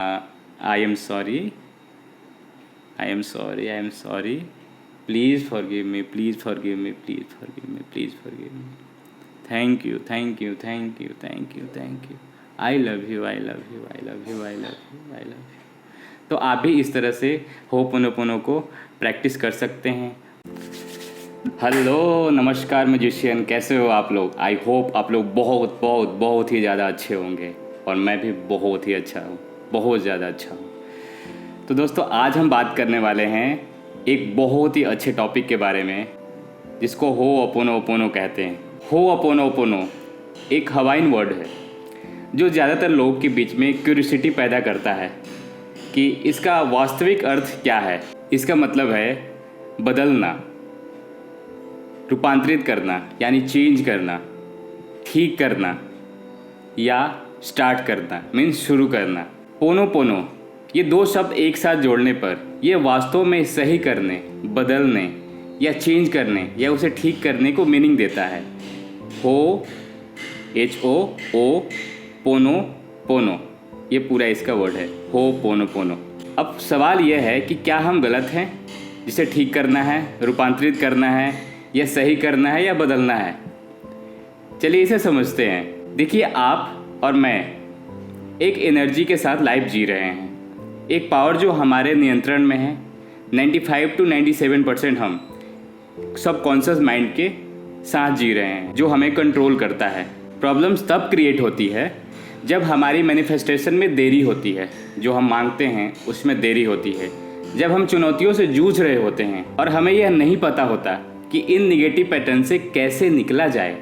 I am sorry. I am sorry. I am sorry. Please forgive me. Please forgive me. Please forgive me. Please forgive me. Thank you. Thank you. Thank you. Thank you. Thank you. I love you. I love you. I love you. I love you. I love you. तो आप भी इस तरह से ho'oponopono को practice कर सकते हैं। हेलो, नमस्कार म्यूजिशियन, कैसे हो आप लोग? आई होप आप लोग बहुत बहुत बहुत ही ज़्यादा अच्छे होंगे और मैं भी बहुत ही अच्छा हूँ, बहुत ज़्यादा अच्छा हूँ। तो दोस्तों, आज हम बात करने वाले हैं एक बहुत ही अच्छे टॉपिक के बारे में जिसको होपोनोपोनो कहते हैं। होपोनोपोनो एक हवाइन वर्ड है जो ज़्यादातर लोग के बीच में क्यूरियोसिटी पैदा करता है कि इसका वास्तविक अर्थ क्या है। इसका मतलब है बदलना, रूपांतरित करना यानी चेंज करना, ठीक करना या स्टार्ट करना मीन्स शुरू करना। पोनो ये दो शब्द एक साथ जोड़ने पर ये वास्तव में सही करने, बदलने या चेंज करने या उसे ठीक करने को मीनिंग देता है। हो, HOO, पोनो ये पूरा इसका वर्ड है, होपोनोपोनो। अब सवाल यह है कि क्या हम गलत हैं, जिसे ठीक करना है, रूपांतरित करना है या सही करना है या बदलना है? चलिए इसे समझते हैं। देखिए, आप और मैं एक एनर्जी के साथ लाइफ जी रहे हैं, एक पावर जो हमारे नियंत्रण में है। 95 to 97% हम सबकॉन्शियस माइंड के साथ जी रहे हैं जो हमें कंट्रोल करता है। प्रॉब्लम्स तब क्रिएट होती है जब हमारी मैनिफेस्टेशन में देरी होती है, जो हम मांगते हैं उसमें देरी होती है, जब हम चुनौतियों से जूझ रहे होते हैं और हमें यह नहीं पता होता कि इन निगेटिव पैटर्न से कैसे निकला जाए,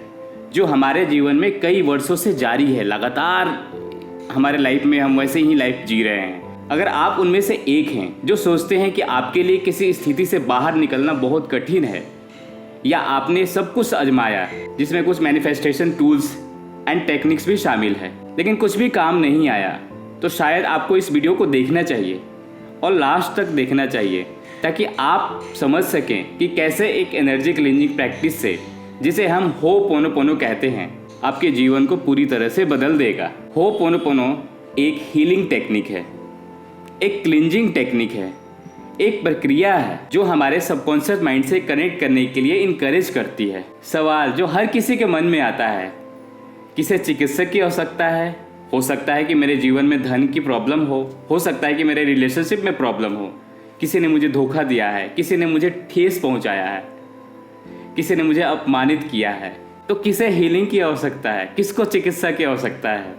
जो हमारे जीवन में कई वर्षों से जारी है। लगातार हमारे लाइफ में हम वैसे ही लाइफ जी रहे हैं। अगर आप उनमें से एक हैं जो सोचते हैं कि आपके लिए किसी स्थिति से बाहर निकलना बहुत कठिन है, या आपने सब कुछ आजमाया जिसमें कुछ मैनिफेस्टेशन टूल्स एंड टेक्निक्स भी शामिल है लेकिन कुछ भी काम नहीं आया, तो शायद आपको इस वीडियो को देखना चाहिए और लास्ट तक देखना चाहिए ताकि आप समझ सकें कि कैसे एक एनर्जी क्लींजिंग प्रैक्टिस से, जिसे हम होपोनोपोनो कहते हैं, आपके जीवन को पूरी तरह से बदल देगा। होपोनोपोनो एक हीलिंग टेक्निक है, एक क्लींजिंग टेक्निक है, एक प्रक्रिया है जो हमारे सबकॉन्शियस माइंड से कनेक्ट करने के लिए इनकरेज करती है। सवाल जो हर किसी के मन में आता है, किसे चिकित्सक की आवश्यकता है? हो सकता है कि मेरे जीवन में धन की प्रॉब्लम हो सकता है कि मेरे रिलेशनशिप में प्रॉब्लम हो, किसी ने मुझे धोखा दिया है, किसी ने मुझे ठेस पहुंचाया है, किसी ने मुझे अपमानित किया है, तो किसे हीलिंग की आवश्यकता है, किसको चिकित्सा की आवश्यकता है?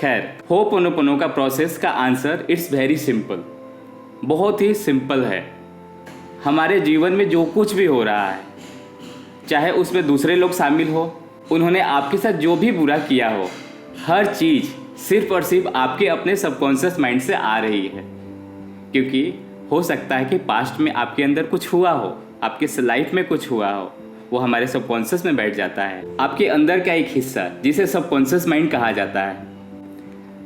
खैर, होपोनोपोनो का प्रोसेस का आंसर इट्स वेरी सिंपल, बहुत ही सिंपल है। हमारे जीवन में जो कुछ भी हो रहा है, चाहे उसमें दूसरे लोग शामिल हो, उन्होंने आपके साथ जो भी बुरा किया हो, हर चीज़ सिर्फ और सिर्फ आपके अपने सबकॉन्शियस माइंड से आ रही है। क्योंकि हो सकता है कि पास्ट में आपके अंदर कुछ हुआ हो, आपके लाइफ में कुछ हुआ हो, वो हमारे सबकॉन्शियस में बैठ जाता है। आपके अंदर का एक हिस्सा जिसे सबकॉन्शियस माइंड कहा जाता है,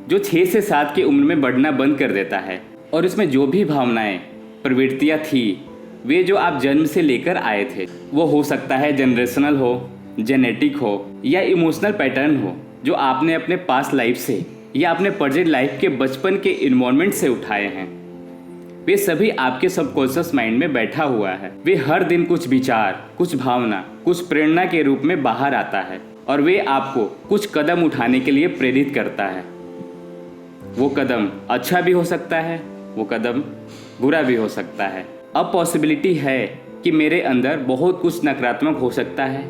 जो 6 से 7 की उम्र में बढ़ना बंद कर देता है, और इसमें जो भी भावनाएं, प्रवृत्तियाँ थी, वे जो आप जन्म से लेकर आए थे, वो हो सकता है जनरेशनल हो, जेनेटिक हो या इमोशनल पैटर्न हो, जो आपने अपने पास्ट लाइफ से या अपने प्रेजेंट लाइफ के बचपन के इन्वायरमेंट से उठाए हैं। वे सभी आपके सबकॉन्शियस माइंड में बैठा हुआ है। वे हर दिन कुछ विचार, कुछ भावना, कुछ प्रेरणा के रूप में बाहर आता है और वे आपको कुछ कदम उठाने के लिए प्रेरित करता है। वो कदम अच्छा भी हो सकता है, वो कदम बुरा भी हो सकता है। अब पॉसिबिलिटी है कि मेरे अंदर बहुत कुछ नकारात्मक हो सकता है,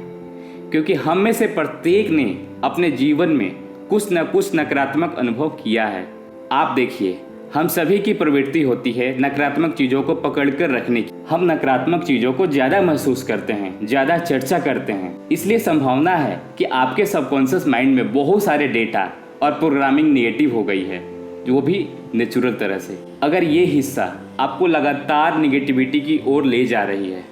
क्योंकि हम में से प्रत्येक ने अपने जीवन में कुछ न कुछ नकारात्मक अनुभव किया है। आप देखिए, हम सभी की प्रवृत्ति होती है नकारात्मक चीज़ों को पकड़ कर रखने की। हम नकारात्मक चीज़ों को ज़्यादा महसूस करते हैं, ज़्यादा चर्चा करते हैं। इसलिए संभावना है कि आपके सबकॉन्शियस माइंड में बहुत सारे डेटा और प्रोग्रामिंग नेगेटिव हो गई है, जो भी नेचुरल तरह से। अगर ये हिस्सा आपको लगातार निगेटिविटी की ओर ले जा रही है,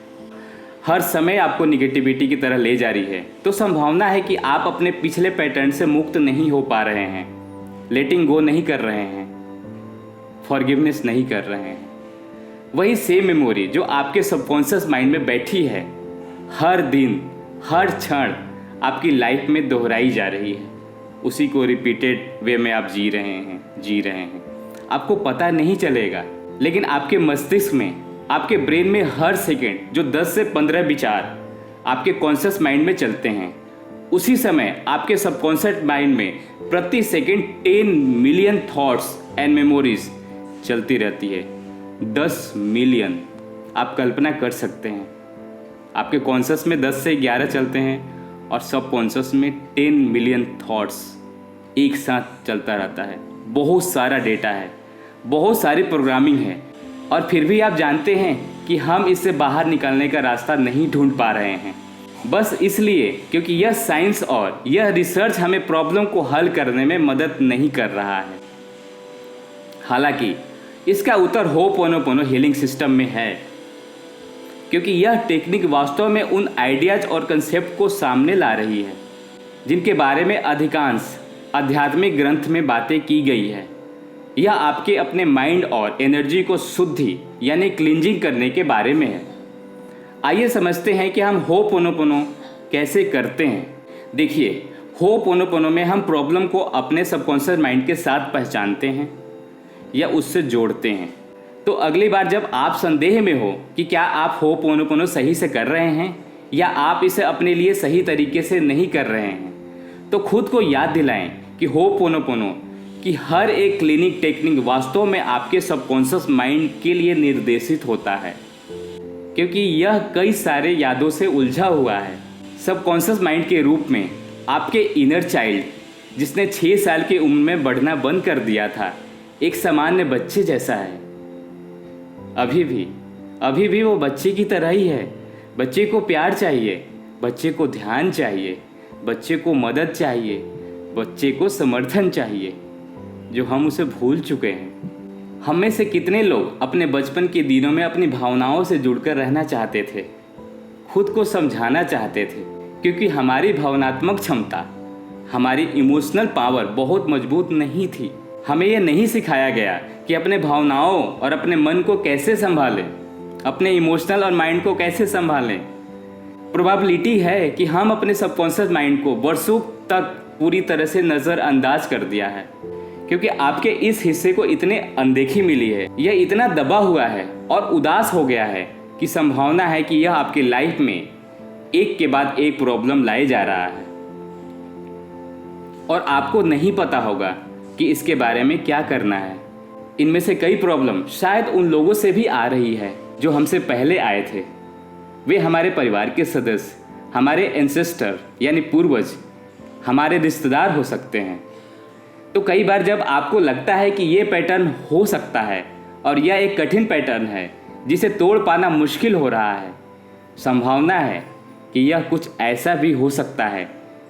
हर समय आपको निगेटिविटी की तरह ले जा रही है, तो संभावना है कि आप अपने पिछले पैटर्न से मुक्त नहीं हो पा रहे हैं, लेटिंग गो नहीं कर रहे हैं, फॉरगिवनेस नहीं कर रहे हैं। वही सेम मेमोरी जो आपके सबकॉन्शियस माइंड में बैठी है, हर दिन, हर क्षण आपकी लाइफ में दोहराई जा रही है। उसी को रिपीटेड वे में आप जी रहे हैं। आपको पता नहीं चलेगा, लेकिन आपके मस्तिष्क में, आपके ब्रेन में हर सेकेंड जो 10 से 15 विचार आपके कॉन्शियस माइंड में चलते हैं, उसी समय आपके सबकॉन्शियस माइंड में प्रति second 10 million thoughts and memories चलती रहती है। 10 मिलियन, आप कल्पना कर सकते हैं। आपके कॉन्शियस में 10 से 11 चलते हैं और सबकॉन्शियस में 10 मिलियन थॉट्स एक साथ चलता रहता है। बहुत सारा डेटा है, बहुत सारी प्रोग्रामिंग है, और फिर भी आप जानते हैं कि हम इससे बाहर निकलने का रास्ता नहीं ढूंढ पा रहे हैं। बस इसलिए क्योंकि यह साइंस और यह रिसर्च हमें प्रॉब्लम को हल करने में मदद नहीं कर रहा है। हालांकि इसका उत्तर होपोनोपोनो हीलिंग सिस्टम में है, क्योंकि यह टेक्निक वास्तव में उन आइडियाज और कंसेप्ट को सामने ला रही है जिनके बारे में अधिकांश आध्यात्मिक ग्रंथ में बातें की गई है। यह आपके अपने माइंड और एनर्जी को शुद्धि यानी क्लींजिंग करने के बारे में है। आइए समझते हैं कि हम होपोनोपोनो कैसे करते हैं। देखिए, होपोनोपोनो में हम प्रॉब्लम को अपने सबकॉन्शियस माइंड के साथ पहचानते हैं या उससे जोड़ते हैं। तो अगली बार जब आप संदेह में हो कि क्या आप होपोनोपोनो सही से कर रहे हैं या आप इसे अपने लिए सही तरीके से नहीं कर रहे हैं, तो खुद को याद दिलाएं कि होपोनोपोनो की हर एक क्लिनिक टेक्निक वास्तव में आपके सबकॉन्शियस माइंड के लिए निर्देशित होता है, क्योंकि यह कई सारे यादों से उलझा हुआ है। सबकॉन्शियस माइंड के रूप में आपके इनर चाइल्ड जिसने 6 साल की उम्र में बढ़ना बंद कर दिया था, एक सामान्य बच्चे जैसा है। अभी भी वो बच्चे की तरह ही है। बच्चे को प्यार चाहिए, बच्चे को ध्यान चाहिए, बच्चे को मदद चाहिए, बच्चे को समर्थन चाहिए, जो हम उसे भूल चुके हैं। हम में से कितने लोग अपने बचपन के दिनों में अपनी भावनाओं से जुड़कर रहना चाहते थे, खुद को समझाना चाहते थे, क्योंकि हमारी भावनात्मक क्षमता, हमारी इमोशनल पावर बहुत मजबूत नहीं थी। हमें यह नहीं सिखाया गया कि अपने भावनाओं और अपने मन को कैसे संभालें, अपने इमोशनल और माइंड को कैसे संभालें। प्रोबेबिलिटी है कि हम अपने सबकॉन्शियस माइंड को वर्षों तक पूरी तरह से नज़रअंदाज कर दिया है, क्योंकि आपके इस हिस्से को इतने अनदेखी मिली है, यह इतना दबा हुआ है और उदास हो गया है कि संभावना है कि यह आपकी लाइफ में एक के बाद एक प्रॉब्लम लाए जा रहा है और आपको नहीं पता होगा कि इसके बारे में क्या करना है। इनमें से कई प्रॉब्लम शायद उन लोगों से भी आ रही है जो हमसे पहले आए थे। वे हमारे परिवार के सदस्य, हमारे एंसेस्टर यानी पूर्वज, हमारे रिश्तेदार हो सकते हैं। तो कई बार जब आपको लगता है कि ये पैटर्न हो सकता है और यह एक कठिन पैटर्न है जिसे तोड़ पाना मुश्किल हो रहा है, संभावना है कि यह कुछ ऐसा भी हो सकता है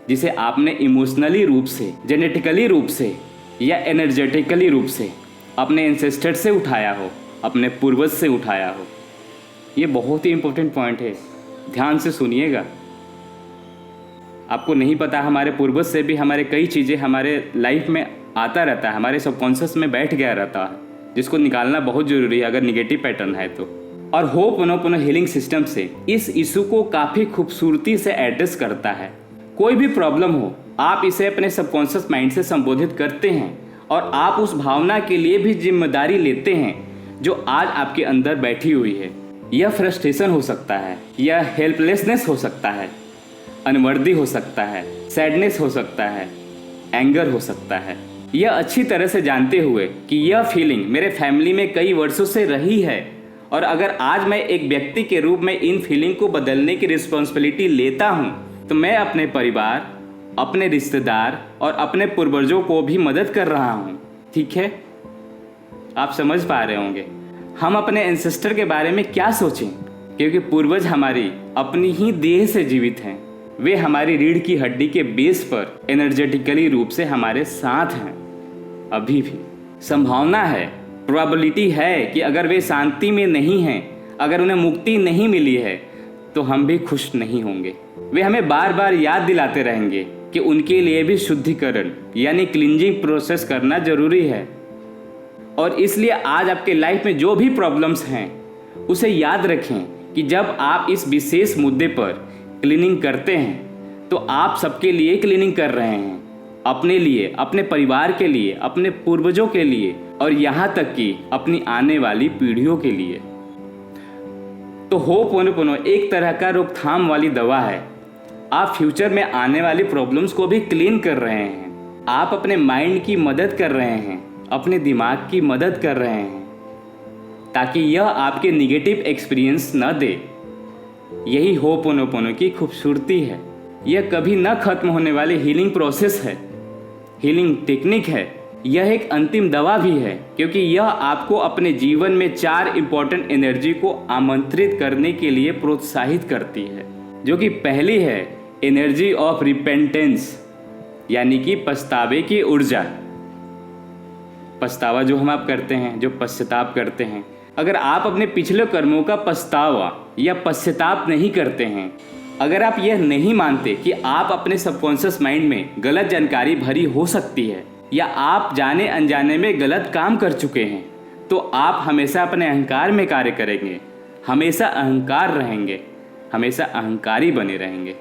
जिसे आपने इमोशनली रूप से, जेनेटिकली रूप से या एनर्जेटिकली रूप से अपने एंसेस्टर से उठाया हो, अपने पूर्वज से उठाया हो। ये बहुत ही इंपॉर्टेंट पॉइंट है, ध्यान से सुनिएगा। आपको नहीं पता, हमारे पूर्वज से भी हमारे कई चीज़ें हमारे लाइफ में आता रहता है, हमारे सबकॉन्शियस में बैठ गया रहता है, जिसको निकालना बहुत ज़रूरी है अगर निगेटिव पैटर्न है तो। और होपोनोपोनो हीलिंग सिस्टम से इस इशू को काफ़ी खूबसूरती से एड्रेस करता है। कोई भी प्रॉब्लम हो, आप इसे अपने सबकॉन्शियस माइंड से संबोधित करते हैं और आप उस भावना के लिए भी जिम्मेदारी लेते हैं जो आज आपके अंदर बैठी हुई है। यह फ्रस्ट्रेशन हो सकता है, यह हेल्पलेसनेस हो सकता है, अनवर्दी हो सकता है, सैडनेस हो सकता है, एंगर हो सकता है। यह अच्छी तरह से जानते हुए कि यह फीलिंग मेरे फैमिली में कई वर्षों से रही है और अगर आज मैं एक व्यक्ति के रूप में इन फीलिंग को बदलने की रिस्पॉन्सिबिलिटी लेता हूँ, तो मैं अपने परिवार, अपने रिश्तेदार और अपने पूर्वजों को भी मदद कर रहा हूँ। ठीक है, आप समझ पा रहे होंगे हम अपने एंसेस्टर के बारे में क्या सोचें, क्योंकि पूर्वज हमारी अपनी ही देह से जीवित हैं। वे हमारी रीढ़ की हड्डी के बेस पर एनर्जेटिकली रूप से हमारे साथ हैं। अभी भी संभावना है, प्रोबेबिलिटी है कि अगर वे शांति में नहीं हैं, अगर उन्हें मुक्ति नहीं मिली है, तो हम भी खुश नहीं होंगे। वे हमें बार बार याद दिलाते रहेंगे कि उनके लिए भी शुद्धिकरण यानी क्लींजिंग प्रोसेस करना जरूरी है। और इसलिए आज आपके लाइफ में जो भी प्रॉब्लम्स हैं, उसे याद रखें कि जब आप इस विशेष मुद्दे पर क्लीनिंग करते हैं तो आप सबके लिए क्लीनिंग कर रहे हैं, अपने लिए, अपने परिवार के लिए, अपने पूर्वजों के लिए और यहाँ तक कि अपनी आने वाली पीढ़ियों के लिए। तो होपोनोपोनो एक तरह का रोकथाम वाली दवा है। आप फ्यूचर में आने वाली प्रॉब्लम्स को भी क्लीन कर रहे हैं। आप अपने माइंड की मदद कर रहे हैं, अपने दिमाग की मदद कर रहे हैं ताकि यह आपके निगेटिव एक्सपीरियंस न दे। यही होपोनोपोनो की खूबसूरती है। यह कभी न खत्म होने वाली हीलिंग प्रोसेस है, हीलिंग टेक्निक है। यह एक अंतिम दवा भी है क्योंकि यह आपको अपने जीवन में 4 इम्पॉर्टेंट एनर्जी को आमंत्रित करने के लिए प्रोत्साहित करती है, जो कि पहली है एनर्जी ऑफ रिपेंटेंस, यानी कि पछतावे की ऊर्जा। पछतावा जो हम आप करते हैं, जो पश्चाताप करते हैं, अगर आप अपने पिछले कर्मों का पछतावा या पश्चाताप नहीं करते हैं, अगर आप यह नहीं मानते कि आप अपने सबकॉन्शियस माइंड में गलत जानकारी भरी हो सकती है या आप जाने अनजाने में गलत काम कर चुके हैं, तो आप हमेशा अपने अहंकार में कार्य करेंगे, हमेशा अहंकार रहेंगे, हमेशा अहंकारी बने रहेंगे।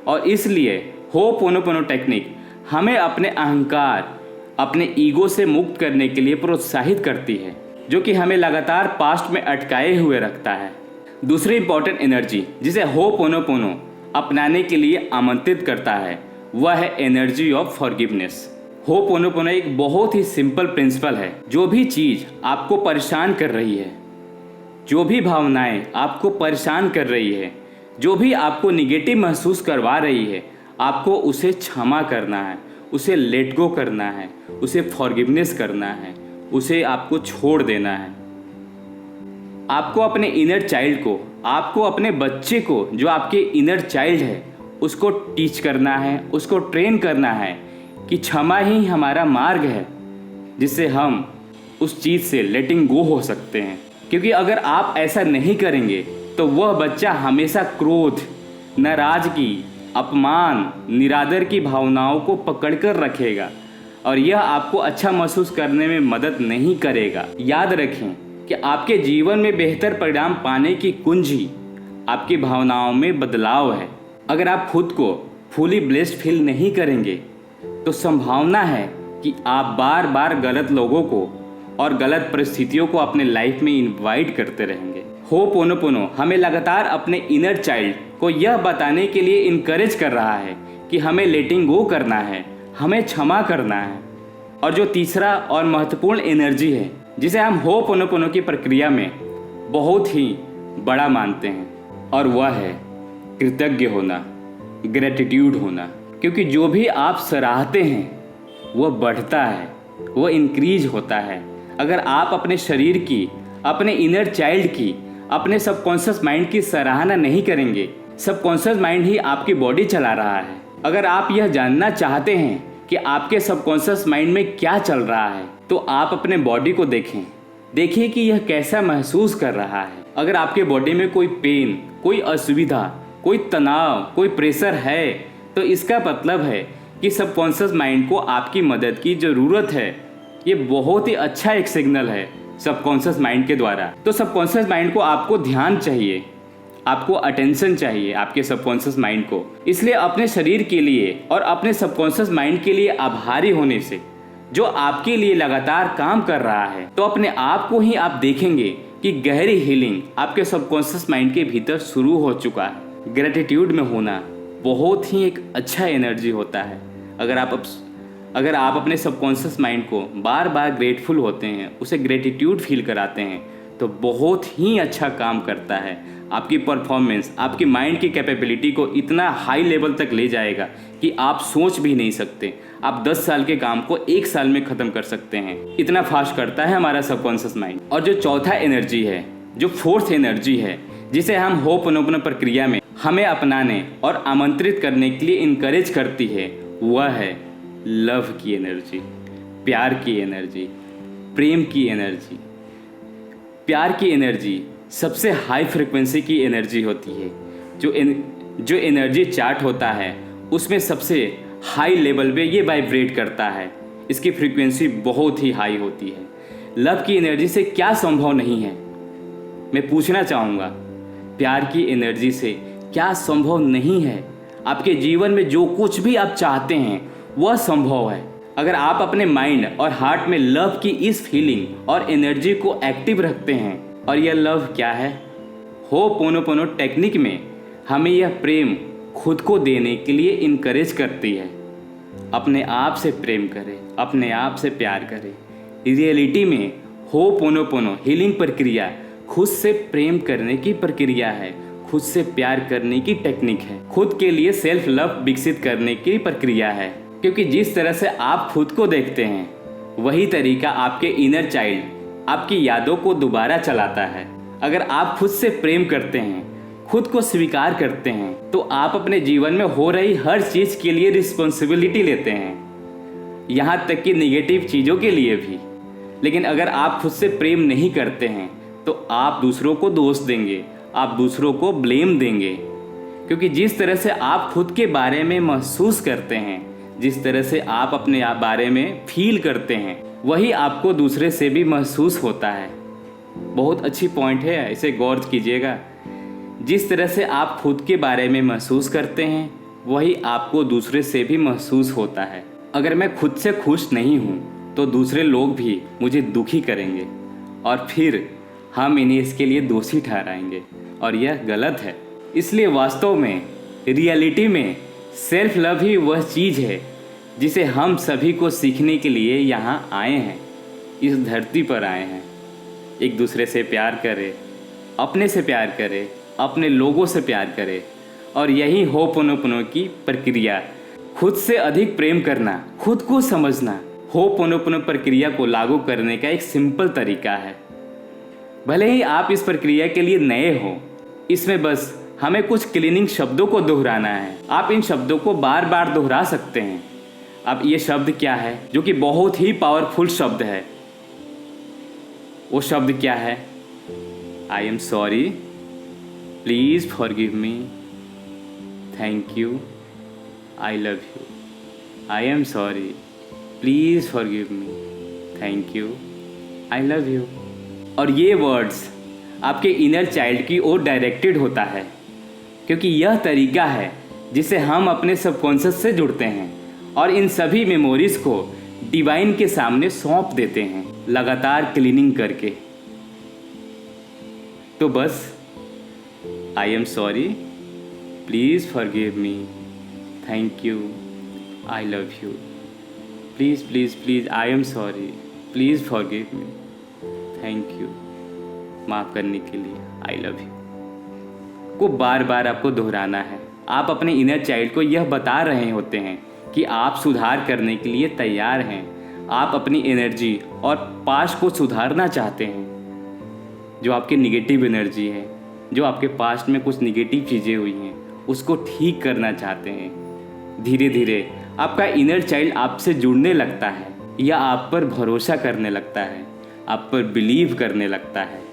और इसलिए होपोनोपोनो टेक्निक हमें अपने अहंकार, अपने ईगो से मुक्त करने के लिए प्रोत्साहित करती है, जो कि हमें लगातार पास्ट में अटकाए हुए रखता है। दूसरी इंपॉर्टेंट एनर्जी जिसे होपोनोपोनो अपनाने के लिए आमंत्रित करता है वह है एनर्जी ऑफ फॉरगिवनेस। होपोनोपोनो एक बहुत ही सिंपल प्रिंसिपल है। जो भी चीज़ आपको परेशान कर रही है, जो भी भावनाएं आपको परेशान कर रही है, जो भी आपको निगेटिव महसूस करवा रही है, आपको उसे क्षमा करना है, उसे लेट गो करना है, उसे फॉरगिवनेस करना है, उसे आपको छोड़ देना है। आपको अपने इनर चाइल्ड को, आपको अपने बच्चे को, जो आपके इनर चाइल्ड है, उसको टीच करना है, उसको ट्रेन करना है कि क्षमा ही हमारा मार्ग है जिससे हम उस चीज़ से लेटिंग गो हो सकते हैं। क्योंकि अगर आप ऐसा नहीं करेंगे तो वह बच्चा हमेशा क्रोध, नाराज़गी, अपमान, निरादर की भावनाओं को पकड़कर रखेगा और यह आपको अच्छा महसूस करने में मदद नहीं करेगा। याद रखें कि आपके जीवन में बेहतर परिणाम पाने की कुंजी आपकी भावनाओं में बदलाव है। अगर आप खुद को फुली ब्लेस्ड फील नहीं करेंगे तो संभावना है कि आप बार बार गलत लोगों को और गलत परिस्थितियों को अपने लाइफ में इनवाइट करते रहेंगे। होपोनोपोनो हमें लगातार अपने इनर चाइल्ड को यह बताने के लिए इनकरेज कर रहा है कि हमें लेटिंग गो करना है, हमें क्षमा करना है। और जो तीसरा और महत्वपूर्ण एनर्जी है जिसे हम होपोनोपोनो की प्रक्रिया में बहुत ही बड़ा मानते हैं, और वह है कृतज्ञ होना, ग्रेटिट्यूड होना। क्योंकि जो भी आप सराहते हैं वह बढ़ता है, वह इंक्रीज होता है। अगर आप अपने शरीर की, अपने इनर चाइल्ड की, अपने सबकॉन्शियस माइंड की सराहना नहीं करेंगे, सबकॉन्शियस माइंड ही आपकी बॉडी चला रहा है। अगर आप यह जानना चाहते हैं कि आपके सबकॉन्शियस माइंड में क्या चल रहा है, तो आप अपने बॉडी को देखें, देखिए कि यह कैसा महसूस कर रहा है। अगर आपके बॉडी में कोई पेन, कोई असुविधा, कोई तनाव, कोई प्रेशर है, तो इसका मतलब है कि सबकॉन्शियस माइंड को आपकी मदद की ज़रूरत है। ये बहुत ही अच्छा एक सिग्नल है सबकॉन्शियस माइंड के द्वारा। तो सबकॉन्शियस माइंड को आपको ध्यान चाहिए, आपको अटेंशन चाहिए आपके सबकॉन्शियस माइंड को। इसलिए अपने शरीर के लिए और अपने सबकॉन्शियस माइंड के लिए आभारी होने से, जो आपके लिए लगातार काम कर रहा है, तो अपने आप को ही आप देखेंगे कि गहरी हीलिंग आपके सबकॉन्शियस माइंड के भीतर शुरू हो चुका है। ग्रेटिट्यूड में होना बहुत ही एक अच्छा एनर्जी होता है। अगर आप अपने सबकॉन्शियस माइंड को बार बार ग्रेटफुल होते हैं, उसे ग्रेटिट्यूड फील कराते हैं, तो बहुत ही अच्छा काम करता है। आपकी परफॉर्मेंस, आपकी माइंड की कैपेबिलिटी को इतना हाई लेवल तक ले जाएगा कि आप सोच भी नहीं सकते। आप 10 साल के काम को 1 साल में ख़त्म कर सकते हैं, इतना फास्ट करता है हमारा सबकॉन्शियस माइंड। और जो चौथा एनर्जी है, जो फोर्थ एनर्जी है, जिसे हम होपोनोपोनो प्रक्रिया में हमें अपनाने और आमंत्रित करने के लिए इनकरेज करती है, वह है लव की एनर्जी, प्यार की एनर्जी, प्रेम की एनर्जी। प्यार की एनर्जी सबसे हाई फ्रिक्वेंसी की एनर्जी होती है। जो एनर्जी चार्ट होता है उसमें सबसे हाई लेवल पे ये वाइब्रेट करता है, इसकी फ्रीक्वेंसी बहुत ही हाई होती है। लव की एनर्जी से क्या संभव नहीं है, मैं पूछना चाहूँगा, प्यार की एनर्जी से क्या संभव नहीं है? आपके जीवन में जो कुछ भी आप चाहते हैं वह संभव है अगर आप अपने माइंड और हार्ट में लव की इस फीलिंग और एनर्जी को एक्टिव रखते हैं। और यह लव क्या है? होपोनोपोनो टेक्निक में हमें यह प्रेम खुद को देने के लिए इनकरेज करती है। अपने आप से प्रेम करें, अपने आप से प्यार करें। रियलिटी में होपोनोपोनो हीलिंग प्रक्रिया खुद से प्रेम करने की प्रक्रिया है, खुद से प्यार करने की टेक्निक है, खुद के लिए सेल्फ लव विकसित करने की प्रक्रिया है। क्योंकि जिस तरह से आप खुद को देखते हैं वही तरीका आपके इनर चाइल्ड आपकी यादों को दोबारा चलाता है। अगर आप खुद से प्रेम करते हैं, खुद को स्वीकार करते हैं, तो आप अपने जीवन में हो रही हर चीज़ के लिए रिस्पॉन्सिबिलिटी लेते हैं, यहाँ तक कि निगेटिव चीज़ों के लिए भी। लेकिन अगर आप खुद से प्रेम नहीं करते हैं तो आप दूसरों को दोष देंगे, आप दूसरों को ब्लेम देंगे। क्योंकि जिस तरह से आप खुद के बारे में महसूस करते हैं, जिस तरह से आप अपने बारे में फील करते हैं, वही आपको दूसरे से भी महसूस होता है। बहुत अच्छी पॉइंट है, इसे गौर कीजिएगा। जिस तरह से आप खुद के बारे में महसूस करते हैं वही आपको दूसरे से भी महसूस होता है। अगर मैं खुद से खुश नहीं हूँ तो दूसरे लोग भी मुझे दुखी करेंगे और फिर हम इन्हें इसके लिए दोषी ठहराएंगे, और यह गलत है। इसलिए वास्तव में रियलिटी में सेल्फ लव ही वह चीज़ है जिसे हम सभी को सीखने के लिए यहाँ आए हैं, इस धरती पर आए हैं। एक दूसरे से प्यार करें, अपने से प्यार करें, अपने लोगों से प्यार करें। और यही होपोनोपोनो की प्रक्रिया, खुद से अधिक प्रेम करना, खुद को समझना, होपोनोपोनो प्रक्रिया को लागू करने का एक सिंपल तरीका है। भले ही आप इस प्रक्रिया के लिए नए हो, इसमें बस हमें कुछ क्लीनिंग शब्दों को दोहराना है। आप इन शब्दों को बार बार दोहरा सकते हैं। अब ये शब्द क्या है जो कि बहुत ही पावरफुल शब्द है? वो शब्द क्या है? I am sorry, please forgive me, thank you, I love you. I am sorry, please forgive me, thank you, I love you. और ये वर्ड्स आपके इनर चाइल्ड की ओर डायरेक्टेड होता है, क्योंकि यह तरीका है जिससे हम अपने सबकॉन्शियस से जुड़ते हैं और इन सभी मेमोरीज़ को डिवाइन के सामने सौंप देते हैं, लगातार क्लीनिंग करके। तो बस I am sorry, please forgive me, thank you, I love you, please please please, I am sorry, please forgive me, thank you, माफ़ करने के लिए, आई लव यू को बार बार आपको दोहराना है। आप अपने इनर चाइल्ड को यह बता रहे होते हैं कि आप सुधार करने के लिए तैयार हैं। आप अपनी एनर्जी और पास्ट को सुधारना चाहते हैं। जो आपकी निगेटिव एनर्जी है, जो आपके पास्ट में कुछ निगेटिव चीज़ें हुई हैं, उसको ठीक करना चाहते हैं। धीरे धीरे आपका इनर चाइल्ड आपसे जुड़ने लगता है या आप पर भरोसा करने लगता है, आप पर बिलीव करने लगता है।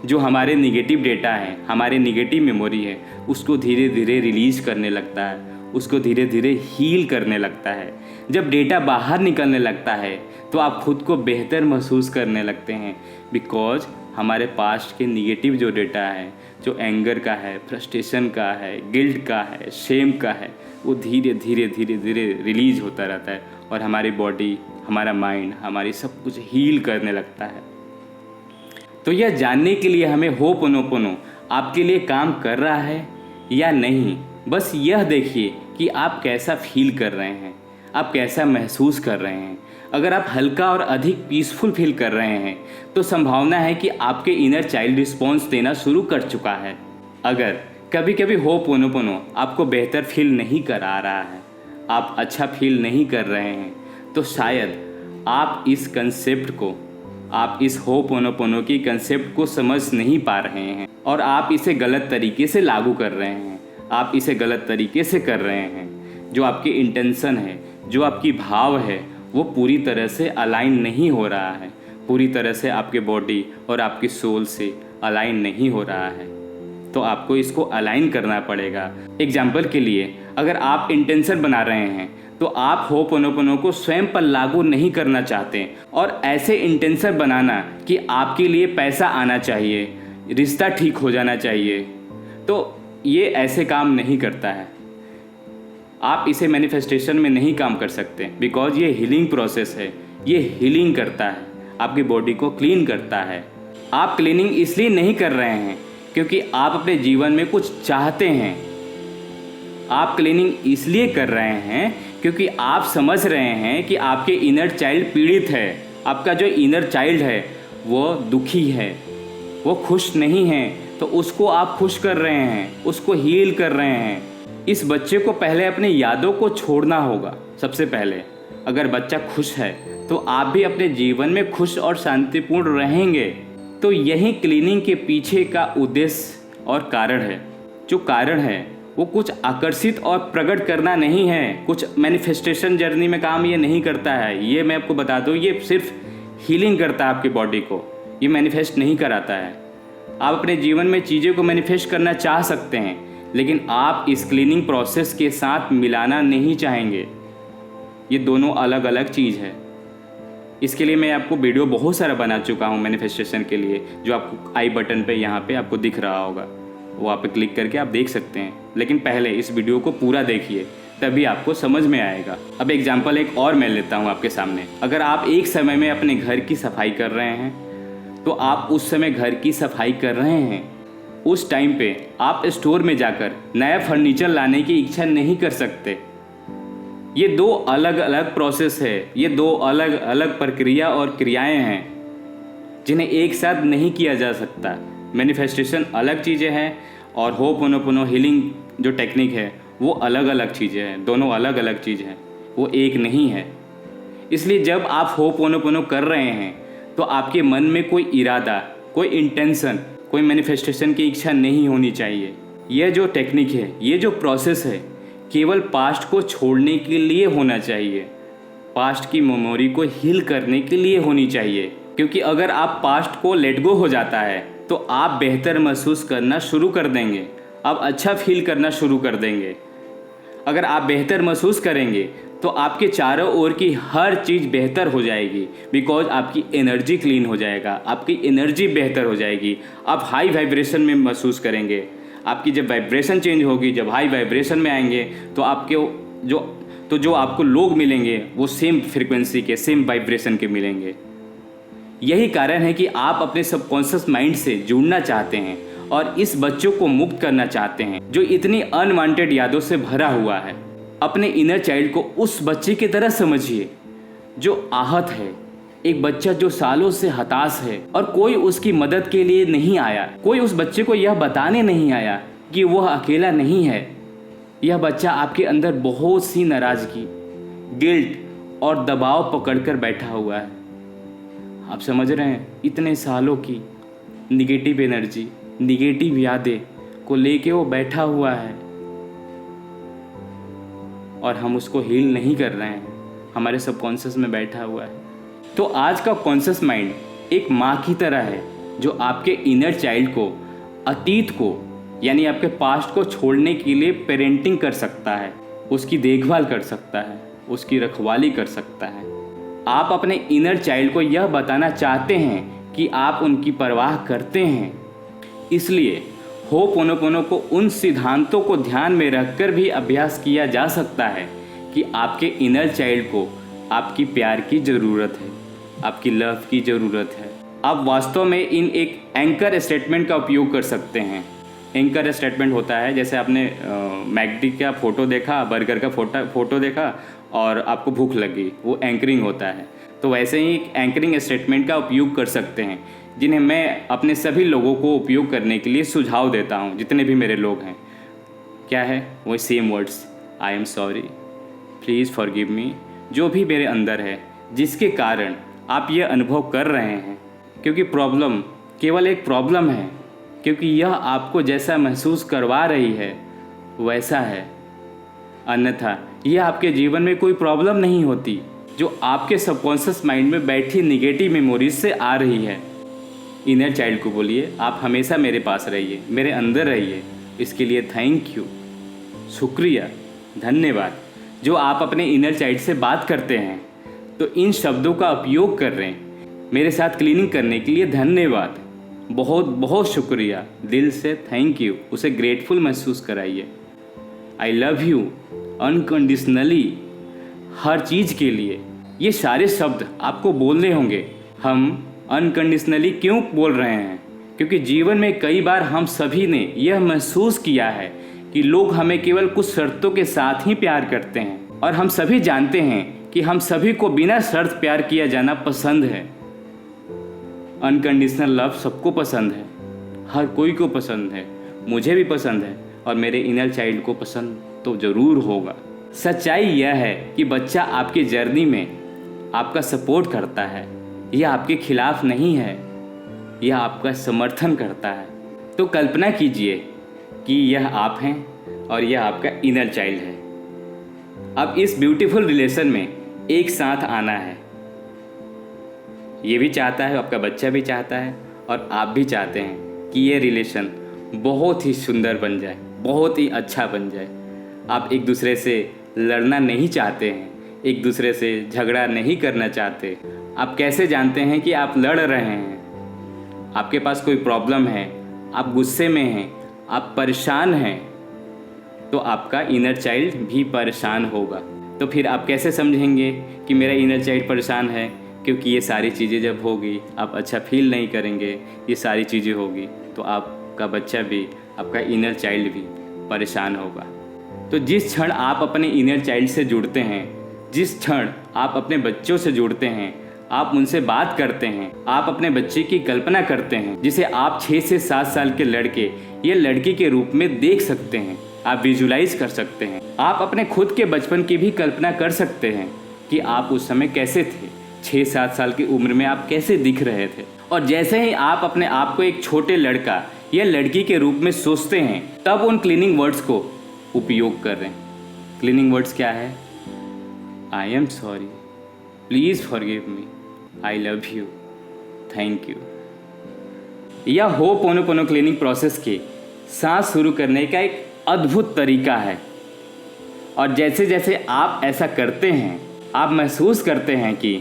जो हमारे निगेटिव डेटा है, हमारे निगेटिव मेमोरी है, उसको धीरे धीरे रिलीज़ करने लगता है, उसको धीरे धीरे हील करने लगता है। जब डेटा बाहर निकलने लगता है तो आप खुद को बेहतर महसूस करने लगते हैं, बिकॉज हमारे पास्ट के निगेटिव जो डेटा है, जो एंगर का है, फ्रस्ट्रेशन का है, गिल्ट का है, शेम का है, वो धीरे धीरे धीरे धीरे रिलीज होता रहता है और हमारी बॉडी, हमारा माइंड, हमारी सब कुछ हील करने लगता है। तो यह जानने के लिए हमें होपोनोपोनो आपके लिए काम कर रहा है या नहीं, बस यह देखिए कि आप कैसा फील कर रहे हैं, आप कैसा महसूस कर रहे हैं। अगर आप हल्का और अधिक पीसफुल फील कर रहे हैं तो संभावना है कि आपके इनर चाइल्ड रिस्पॉन्स देना शुरू कर चुका है। अगर कभी कभी होपोनोपोनो आपको बेहतर फील नहीं करा रहा है, आप अच्छा फील नहीं कर रहे हैं, तो शायद आप इस कंसेप्ट को, आप इस होपोनोपोनो की कंसेप्ट को समझ नहीं पा रहे हैं और आप इसे गलत तरीके से लागू कर रहे हैं, आप इसे गलत तरीके से कर रहे हैं। जो आपकी इंटेंशन है, जो आपकी भाव है, वो पूरी तरह से अलाइन नहीं हो रहा है, पूरी तरह से आपके बॉडी और आपकी सोल से अलाइन नहीं हो रहा है। तो आपको इसको अलाइन करना पड़ेगा। एग्जाम्पल के लिए, अगर आप इंटेंशन बना रहे हैं तो आप होपोनोपोनो को स्वयं पर लागू नहीं करना चाहते और ऐसे इंटेंशन बनाना कि आपके लिए पैसा आना चाहिए, रिश्ता ठीक हो जाना चाहिए, तो ये ऐसे काम नहीं करता है। आप इसे मैनिफेस्टेशन में नहीं काम कर सकते, बिकॉज ये हीलिंग प्रोसेस है। ये हीलिंग करता है, आपकी बॉडी को क्लीन करता है। आप क्लीनिंग इसलिए नहीं कर रहे हैं क्योंकि आप अपने जीवन में कुछ चाहते हैं। आप क्लीनिंग इसलिए कर रहे हैं क्योंकि आप समझ रहे हैं कि आपके इनर चाइल्ड पीड़ित है। आपका जो इनर चाइल्ड है वो दुखी है, वो खुश नहीं है, तो उसको आप खुश कर रहे हैं, उसको हील कर रहे हैं। इस बच्चे को पहले अपनी यादों को छोड़ना होगा। सबसे पहले अगर बच्चा खुश है तो आप भी अपने जीवन में खुश और शांतिपूर्ण रहेंगे। तो यही क्लीनिंग के पीछे का उद्देश्य और कारण है। जो कारण है वो कुछ आकर्षित और प्रकट करना नहीं है, कुछ मैनिफेस्टेशन जर्नी में काम ये नहीं करता है। ये मैं आपको बता दूँ, ये सिर्फ हीलिंग करता है आपकी बॉडी को, ये मैनिफेस्ट नहीं कराता है। आप अपने जीवन में चीज़ों को मैनिफेस्ट करना चाह सकते हैं, लेकिन आप इस क्लीनिंग प्रोसेस के साथ मिलाना नहीं चाहेंगे। ये दोनों अलग अलग चीज़ है। इसके लिए मैं आपको वीडियो बहुत सारा बना चुका हूँ मैनिफेस्टेशन के लिए, जो आपको आई बटन पे यहाँ पे आपको दिख रहा होगा, वो आप पे क्लिक करके आप देख सकते हैं। लेकिन पहले इस वीडियो को पूरा देखिए, तभी आपको समझ में आएगा। अब एग्जाम्पल एक और मैं लेता हूँ आपके सामने। अगर आप एक समय में अपने घर की सफाई कर रहे हैं, तो आप उस समय घर की सफाई कर रहे हैं, उस टाइम पे आप स्टोर में जाकर नया फर्नीचर लाने की इच्छा नहीं कर सकते। ये दो अलग अलग प्रोसेस है, ये दो अलग अलग प्रक्रिया और क्रियाएं हैं जिन्हें एक साथ नहीं किया जा सकता। मैनिफेस्टेशन अलग चीज़ें हैं और होपोनोपोनो हीलिंग जो टेक्निक है वो अलग अलग चीज़ें हैं। दोनों अलग अलग चीज़ हैं, वो एक नहीं है। इसलिए जब आप होपोनोपोनो कर रहे हैं तो आपके मन में कोई इरादा, कोई इंटेंशन, कोई मैनिफेस्टेशन की इच्छा नहीं होनी चाहिए। यह जो टेक्निक है, ये जो प्रोसेस है, केवल पास्ट को छोड़ने के लिए होना चाहिए, पास्ट की मेमोरी को हील करने के लिए होनी चाहिए। क्योंकि अगर आप पास्ट को लेट गो हो जाता है तो आप बेहतर महसूस करना शुरू कर देंगे, आप अच्छा फील करना शुरू कर देंगे। अगर आप बेहतर महसूस करेंगे तो आपके चारों ओर की हर चीज़ बेहतर हो जाएगी, बिकॉज आपकी एनर्जी क्लीन हो जाएगा, आपकी एनर्जी बेहतर हो जाएगी। आप हाई वाइब्रेशन में महसूस करेंगे। आपकी जब वाइब्रेशन चेंज होगी, जब हाई वाइब्रेशन में आएंगे तो आपके जो आपको लोग मिलेंगे वो सेम फ्रिक्वेंसी के, सेम वाइब्रेशन के मिलेंगे। यही कारण है कि आप अपने सबकॉन्शियस माइंड से जुड़ना चाहते हैं और इस बच्चों को मुक्त करना चाहते हैं जो इतनी अनवांटेड यादों से भरा हुआ है। अपने इनर चाइल्ड को उस बच्चे की तरह समझिए जो आहत है, एक बच्चा जो सालों से हताश है और कोई उसकी मदद के लिए नहीं आया। कोई उस बच्चे को यह बताने नहीं आया कि वह अकेला नहीं है। यह बच्चा आपके अंदर बहुत सी नाराज़गी, गिल्ट और दबाव पकड़कर बैठा हुआ है। आप समझ रहे हैं, इतने सालों की निगेटिव एनर्जी, निगेटिव यादें को लेके वो बैठा हुआ है और हम उसको हील नहीं कर रहे हैं, हमारे सबकॉन्शियस में बैठा हुआ है। तो आज का कॉन्शियस माइंड एक माँ की तरह है जो आपके इनर चाइल्ड को, अतीत को, यानी आपके पास्ट को छोड़ने के लिए पेरेंटिंग कर सकता है, उसकी देखभाल कर सकता है, उसकी रखवाली कर सकता है। आप अपने इनर चाइल्ड को यह बताना चाहते हैं कि आप उनकी परवाह करते हैं। इसलिए होपोनोपोनो को उन सिद्धांतों को ध्यान में रखकर भी अभ्यास किया जा सकता है कि आपके इनर चाइल्ड को आपकी प्यार की ज़रूरत है, आपकी लव की ज़रूरत है। आप वास्तव में इन एक एंकर स्टेटमेंट का उपयोग कर सकते हैं। एंकर स्टेटमेंट होता है, जैसे आपने मैकडी का फ़ोटो देखा, बर्गर का फ़ोटो देखा और आपको भूख लगी, वो एंकरिंग होता है। तो वैसे ही एक एंकरिंग स्टेटमेंट का उपयोग कर सकते हैं, जिन्हें मैं अपने सभी लोगों को उपयोग करने के लिए सुझाव देता हूँ, जितने भी मेरे लोग हैं। क्या है वो? Same words, I am sorry, please forgive me, जो भी मेरे अंदर है जिसके कारण आप ये अनुभव कर रहे हैं। क्योंकि प्रॉब्लम केवल एक प्रॉब्लम है, क्योंकि यह आपको जैसा महसूस करवा रही है वैसा है। अन्यथा यह आपके जीवन में कोई प्रॉब्लम नहीं होती, जो आपके सबकॉन्शियस माइंड में बैठी निगेटिव मेमोरीज से आ रही है। इनर चाइल्ड को बोलिए, आप हमेशा मेरे पास रहिए, मेरे अंदर रहिए। इसके लिए थैंक यू, शुक्रिया, धन्यवाद। जो आप अपने इनर चाइल्ड से बात करते हैं तो इन शब्दों का उपयोग कर रहे हैं, मेरे साथ क्लीनिंग करने के लिए धन्यवाद, बहुत बहुत शुक्रिया, दिल से थैंक यू। उसे ग्रेटफुल महसूस कराइए। आई लव यू, अनकंडीशनली, हर चीज़ के लिए, ये सारे शब्द आपको बोलने होंगे। हम अनकंडीशनली क्यों बोल रहे हैं? क्योंकि जीवन में कई बार हम सभी ने यह महसूस किया है कि लोग हमें केवल कुछ शर्तों के साथ ही प्यार करते हैं, और हम सभी जानते हैं कि हम सभी को बिना शर्त प्यार किया जाना पसंद है। अनकंडीशनल लव सबको पसंद है, हर कोई को पसंद है, मुझे भी पसंद है, और मेरे इनर चाइल्ड को पसंद तो ज़रूर होगा। सच्चाई यह है कि बच्चा आपकी जर्नी में आपका सपोर्ट करता है, यह आपके खिलाफ नहीं है, यह आपका समर्थन करता है। तो कल्पना कीजिए कि यह आप हैं और यह आपका इनर चाइल्ड है। अब इस ब्यूटीफुल रिलेशन में एक साथ आना है। ये भी चाहता है, आपका बच्चा भी चाहता है, और आप भी चाहते हैं कि ये रिलेशन बहुत ही सुंदर बन जाए, बहुत ही अच्छा बन जाए। आप एक दूसरे से लड़ना नहीं चाहते हैं, एक दूसरे से झगड़ा नहीं करना चाहते। आप कैसे जानते हैं कि आप लड़ रहे हैं? आपके पास कोई प्रॉब्लम है, आप गुस्से में हैं, आप परेशान हैं, तो आपका इनर चाइल्ड भी परेशान होगा। तो फिर आप कैसे समझेंगे कि मेरा इनर चाइल्ड परेशान है? क्योंकि ये सारी चीज़ें जब होगी आप अच्छा फील नहीं करेंगे, ये सारी चीज़ें होगी तो आपका बच्चा भी, आपका इनर चाइल्ड भी परेशान होगा। तो जिस क्षण आप अपने इनर चाइल्ड से जुड़ते हैं, जिस क्षण आप अपने बच्चों से जुड़ते हैं, आप उनसे बात करते हैं, आप अपने बच्चे की कल्पना करते हैं, जिसे आप 6 से 7 साल के लड़के या लड़की के रूप में देख सकते हैं, आप विजुलाइज कर सकते हैं। आप अपने खुद के बचपन की भी कल्पना कर सकते हैं कि आप उस समय कैसे थे, 6-7 साल की उम्र में आप कैसे दिख रहे थे। और जैसे ही आप अपने आप को एक छोटे लड़का या लड़की के रूप में सोचते हैं, तब उन क्लीनिंग वर्ड्स को उपयोग कर रहे हैं। क्लीनिंग वर्ड्स क्या है? I am sorry, please forgive me, I love you, thank you. यह होपोनोपोनो क्लीनिंग प्रोसेस के सांस शुरू करने का एक अद्भुत तरीका है। और जैसे जैसे आप ऐसा करते हैं, आप महसूस करते हैं कि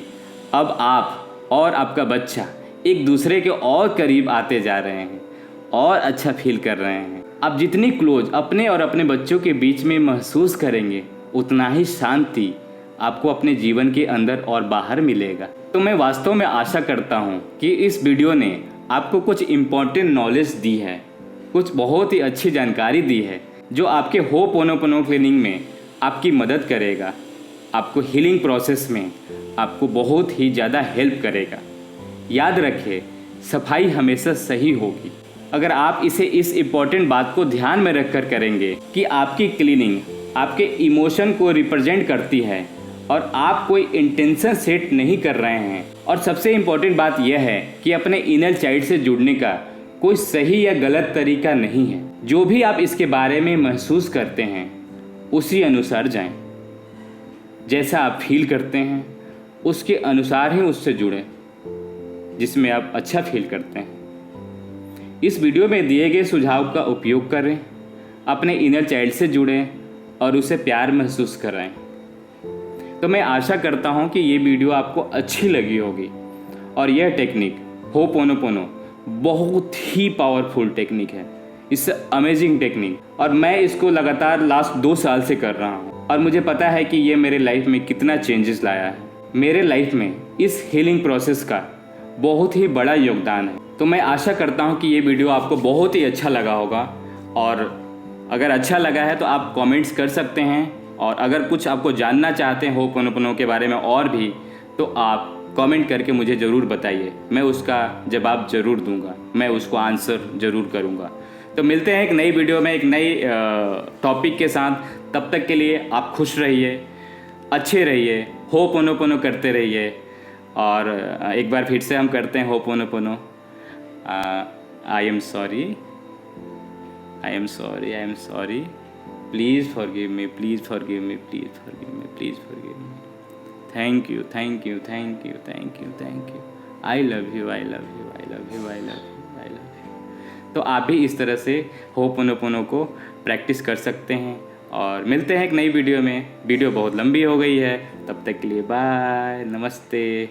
अब आप और आपका बच्चा एक दूसरे के और करीब आते जा रहे हैं और अच्छा फील कर रहे हैं। आप जितनी क्लोज अपने और अपने बच्चों के बीच में महसूस करेंगे, उतना ही शांति आपको अपने जीवन के अंदर और बाहर मिलेगा। तो मैं वास्तव में आशा करता हूँ कि इस वीडियो ने आपको कुछ इम्पोर्टेंट नॉलेज दी है, कुछ बहुत ही अच्छी जानकारी दी है, जो आपके होपोनोपोनो क्लीनिंग में आपकी मदद करेगा, आपको हीलिंग प्रोसेस में आपको बहुत ही ज़्यादा हेल्प करेगा। याद रखें, सफाई हमेशा सही होगी अगर आप इसे इस इम्पॉर्टेंट बात को ध्यान में रखकर करेंगे कि आपकी क्लीनिंग आपके इमोशन को रिप्रेजेंट करती है और आप कोई इंटेंशन सेट नहीं कर रहे हैं। और सबसे इम्पॉर्टेंट बात यह है कि अपने इनर चाइल्ड से जुड़ने का कोई सही या गलत तरीका नहीं है। जो भी आप इसके बारे में महसूस करते हैं उसी अनुसार जाएं। जैसा आप फील करते हैं उसके अनुसार ही उससे जुड़ें, जिसमें आप अच्छा फील करते हैं। इस वीडियो में दिए गए सुझाव का उपयोग करें, अपने इनर चाइल्ड से जुड़ें और उसे प्यार महसूस कराएं। तो मैं आशा करता हूं कि ये वीडियो आपको अच्छी लगी होगी। और यह टेक्निक होपोनोपोनो बहुत ही पावरफुल टेक्निक है, इससे अमेजिंग टेक्निक, और मैं इसको लगातार लास्ट 2 साल से कर रहा हूँ और मुझे पता है कि ये मेरे लाइफ में कितना चेंजेस लाया है। मेरे लाइफ में इस हीलिंग प्रोसेस का बहुत ही बड़ा योगदान है। तो मैं आशा करता हूँ कि ये वीडियो आपको बहुत ही अच्छा लगा होगा, और अगर अच्छा लगा है तो आप कमेंट्स कर सकते हैं, और अगर कुछ आपको जानना चाहते हैं होपोनोपोनो के बारे में और भी, तो आप कमेंट करके मुझे ज़रूर बताइए, मैं उसका जवाब ज़रूर दूंगा, मैं उसको आंसर ज़रूर करूंगा। तो मिलते हैं एक नई वीडियो में एक नई टॉपिक के साथ। तब तक के लिए आप खुश रहिए, अच्छे रहिए, होपोनोपोनो करते रहिए। और एक बार फिर से हम करते हैं ho'oponopono. I am sorry, I am sorry, I am sorry, please forgive me, please forgive me, please forgive me, please forgive me, thank you, thank you, thank you, thank you, thank you, I love you, I love you, I love you, I love you, I love you. तो आप भी इस तरह से ho'oponopono को practice कर सकते हैं। और मिलते हैं एक नई वीडियो में। वीडियो बहुत लंबी हो गई है, तब तक के लिए बाय, नमस्ते।